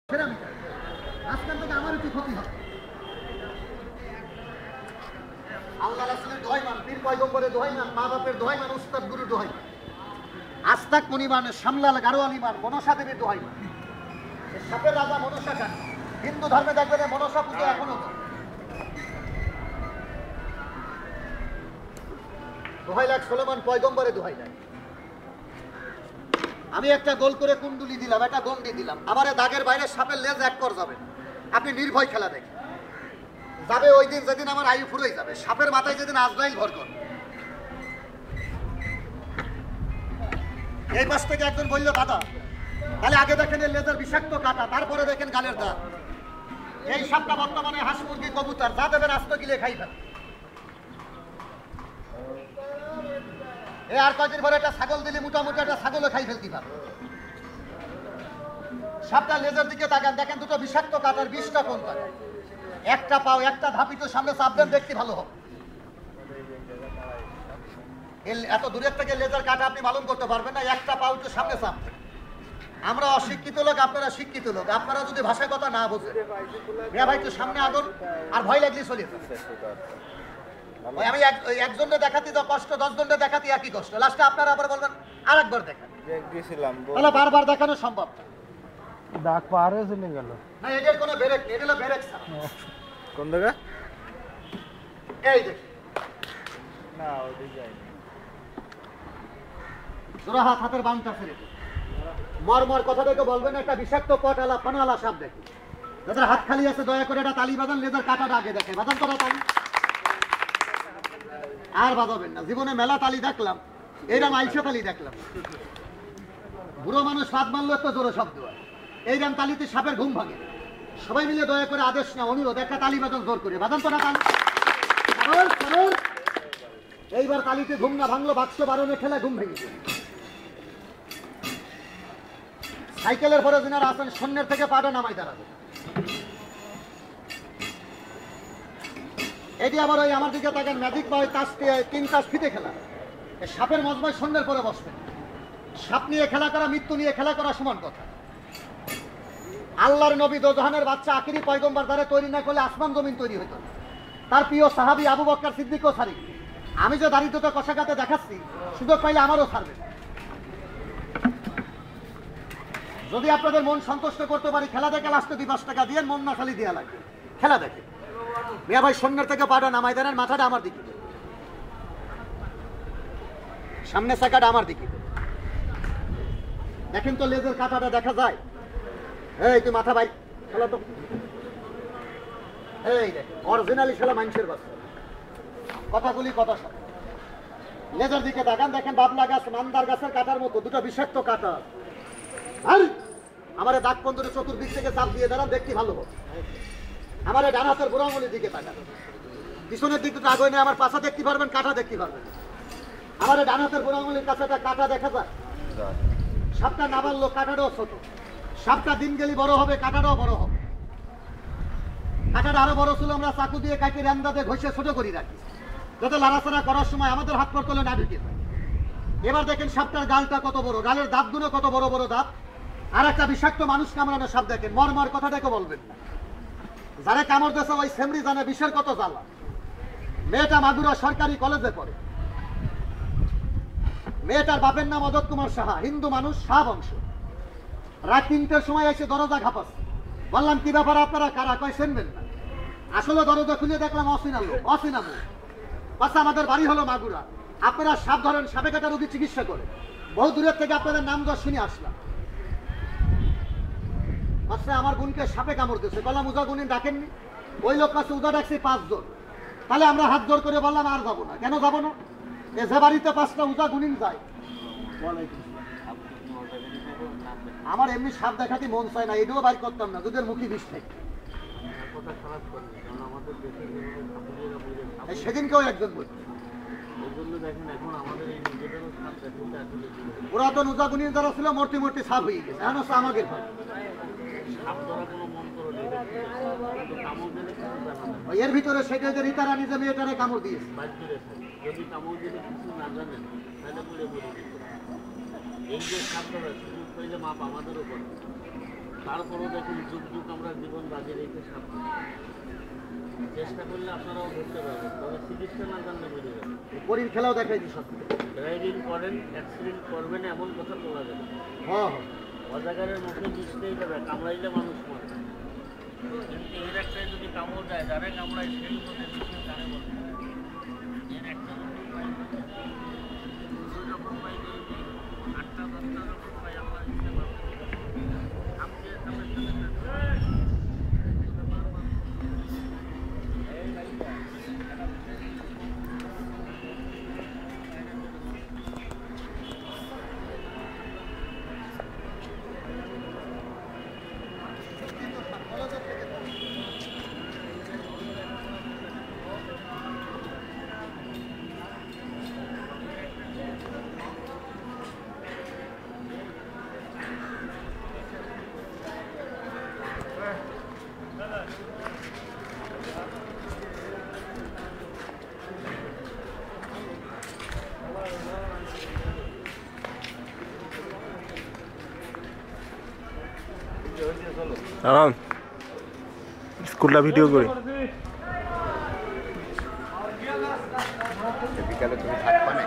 আজকাল থেকে আমার একটু ক্ষতি হয়। আল্লাহ রাসূলের দোহাই মান, পীর পয়গম্বরের দোহাই মান, মা বাপের দোহাই মান, উস্তাদ গুরুর দোহাই মান, আস্তাক মনিমান, শামলাল গারোয়ালি মান, মনসা দেবীর দোহাই মান। সাপের রাজা মনসা খান, হিন্দু ধর্মে দেখবেন মনসা পুজো এখনো তো। দোহাই লাখ সোলেমান পয়গম্বরের দোহাই লাখ। আমি একটা গোল করে কুণ্ডুলি দিলাম, একটা গন্ডি দিলাম, আমারে দাগের বাইরে সাপের লেজ এক কর যাবে, আপনি নির্ভয় খেলা দেখেন যাবে। ওই দিন যেদিন আমার আয়ু ফুরোই যাবে, সাপের মাথায় যেদিন আজরাইল ভর করবে। এই পাশ থেকে একজন বলল, দাদা তাহলে আগে দেখেন এর লেজের বিষাক্ত কাটা, তারপরে দেখেন গালের দাঁত। এই সাপটা বর্তমানে হাঁস মুরগি কবুতর যা দেবেন আস্ত গিলে খাই ফেল। আর কয়েকদিন পরে একটা ছাগল দিলে মোটামুটি একটা ছাগলও খাই ফেলতে পারে। সাপটা লেজের দিকে তাকান, দেখেন দুটো বিষাক্ত কাটার বিষটা কোন জায়গায়। একটা পাও একটা ধাপিত সামনে চাপবেন, দেখতে ভালো হবে। এত দূরের থেকে লেজার কাটা আপনি মালুম করতে পারবেন না, একটা পাও একটু সামনে চাপবেন। আমরা অশিক্ষিত লোক, আপনারা শিক্ষিত লোক, আপনারা যদি ভাষায় কথা না বোঝেন, ভাই একটু সামনে আগুন, আর ভয় লাগলে চলে আমি একজনকে দেখাতে যা কষ্ট, 10 জনকে দেখাতে একই কষ্ট, লাস্টে আপনারা আবার বলবেন আরেকবার দেখান। তাহলে বারবার দেখানো সম্ভব না। দাগ পার হয়ে চলে গেল না, এটার কোনো ব্রেক নেই, এটা হলো ব্রেক ছাড়া। কোন জায়গা? এই দেখি না ওই যায়নি। জোড়া হাত, হাতের বাংটা ছেড়ে মর কথা দেখে বলবেন একটা বিষাক্ত পটালা ফানালা সাপ দেখে। যাদের হাত খালি আছে দয়া করে এটা তালি বাজান, লেজার কাটাটা আগে দেখে বাজান করা তালি। আর বাজাবেন না, জীবনে মেলা তালি দেখলাম, এইরাম আইসা তালি দেখলাম। বুড়ো মানুষ ফাঁদ মারলো একটু জোরে শব্দ হয়, এইরাম তালিতে সাপের ঘুম ভাঙে। সবাই মিলে দয়া করে আদেশ না অনুরোধ, একটা তালি বাজান জোর করে বাজান তো না তালি। এইবার তালিতে ঘুম না ভাঙলো, বাক্স বারণে খেলে ঘুম ভেঙে গেল। সাইকেলের পরে যিনারা আছেন শূন্যের থেকে পাটা নামাই দাঁড়াবে। এটি আবার ওই আমার দিকে তাকে ম্যাজিক বা ওই তাস 3 তাস ফিতে খেলা। সাপের মজমায় শূন্যের পরে বসবেন। সাপ নিয়ে খেলা করা, মৃত্যু নিয়ে খেলা করা সমান কথা। আল্লাহর নবী দোজাহানের বাচ্চা আখিরি পয়গম্বর দ্বারা তৈরি না করলে আসমান জমিন তৈরি হইত না। তার প্রিয় সাহাবী আবু বকর সিদ্দিকও ছাড়ি। আমি যে দারিদ্রতা কষাঘাতে দেখাচ্ছি, সুযোগ পাইলে আমারও ছাড়বে। যদি আপনাদের মন সন্তুষ্ট করতে পারি, খেলা দেখে লাস্টে 2-5 টাকা দিয়ে, মন না খালি দেওয়া লাগবে। খেলা দেখে মিয়া ভাই শূন্যের থেকে পাটা নামাই দেন, মাথাটা আমার দিকে, সামনে চাকাটা আমার দিকে। দেখেন তো লেজের কাঁটাটা দেখা যায়। এই তুই মাথা ভাই খেলা তো, এই দেখ অরিজিনালি খেলা মানুষের বাচ্চা। কথাগুলি কথা সব লেজের দিকে তাকান, দেখেন বাবলা গাছ মান্দার গাছের কাটার মতো দুটো বিষাক্ত কাটা। আর আমার দাগ পন্দরে চতুর্দিক থেকে চাপ দিয়ে দাঁড়ান, দেখতে ভালো হবে। আমার ডান হাতের বুড়ো আঙুলের দিকে তাকান, পিছনের দিক দুটো আগে নেই, আমার পাশা দেখতে পারবেন, কাঁটা দেখতে পারবেন। আমার ডান হাতের বুড়ো আঙুলের কাছে একটা কাঁটা দেখা যায়। সাপটা না বাড়লো, কাঁটাটাও ছোট। সাপটা দিন গেলে বড় হবে, কাঁটাটাও বড় হবে। কাঁটাটা আরো বড় ছিল, আমরা চাকু দিয়ে কাটি রান্দাতে ঘষে ছোট করে রাখি, যাতে লাড়াচাড়া করার সময় আমাদের হাত পর করলে না ঢুকে যায়। এবার দেখেন সাপটার গালটা কত বড়, গালের দাঁতগুলো কত বড় বড় দাঁত। আর একটা বিষাক্ত মানুষ কামড়ানো সাপ দেখেন, মর কথা দেখে বলবেন না। যারা কামড় দিয়েছে ওই সেমরি জানে বিষের কত জ্বালা। মেয়েটা মাগুরা সরকারি কলেজে পড়ে। মেয়েটার বাপের নাম অজত কুমার সাহা, হিন্দু মানুষ, শাহ বংশ। রাত 3টের সময় এসে দরজা ঘাপাচ্ছে। বললাম কি ব্যাপার আপনারা কারা? কয় শুনবেন না। আসলে দরজা খুলে দেখলাম অচেনা লোক, অচেনা লোক। আচ্ছা আমাদের বাড়ি হলো মাগুরা, আপনারা সাপ ধরেন, সাপে কাটা রোগী চিকিৎসা করে। বহু দূরের থেকে আপনাদের নাম যা শুনে আসলাম। আচ্ছা আমার বোনকে সাপে কামড় দিয়েছে, বললাম উজা গুনিন ডাকেননি? ওই লোক কাছে উজা ডাকছে 5 জন। তাহলে আমরা হাত জোর করে বললাম আর যাবো না। কেন যাবো না? এ যে বাড়িতে 5টা উজা গুনিন যায়। আমার এমনি সাপ দেখাতে মন চায় না, এটাও বাড়ি করতাম না যদি মুখী বিষ থাকে। সেদিনকেও একজন বলছে পুরাতন উজাগুনির যারা ছিল মূর্তি মূর্তি সাপ হয়ে গেছে, এখন হচ্ছে আমাকে। এর ভিতরে সেটা যে রীতা রানী যে মেয়েটারে কামড় দিয়েছে, তারপরও দেখুন যুগ যুগ আমরা জীবন বাজি রেখে সাবধান চেষ্টা করলে আপনারাও ধরতে পারবেন, তবে চিকিৎসা না জানলে বেরিয়ে যাবে। পরীর খেলাও দেখাই দিই সব। ড্রাইভিং করেন, অ্যাক্সিডেন্ট করবেন এমন কথা বলা যাবে না। হ্যাঁ অজাগারের মুখে মিশতেই যাবে, কামড়াইলে মানুষ মরে। কিন্তু এর একটাই যদি কামড় দেয়, যারা কামড়ায় সেই মধ্যে মিশে জানে বলতে এর একটা যদি পাই, দুটো যখন পাই, 8টা 10টা যখন পাই, আমরা দিতে পারবো। আপনি সামনের দাঁড়ান, স্কুলটা ভিডিও করি। বিকালে তুমি থাকবা না?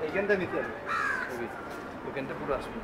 এইখানটা নিতে হবে, ওইখানটা পুরো আসবে।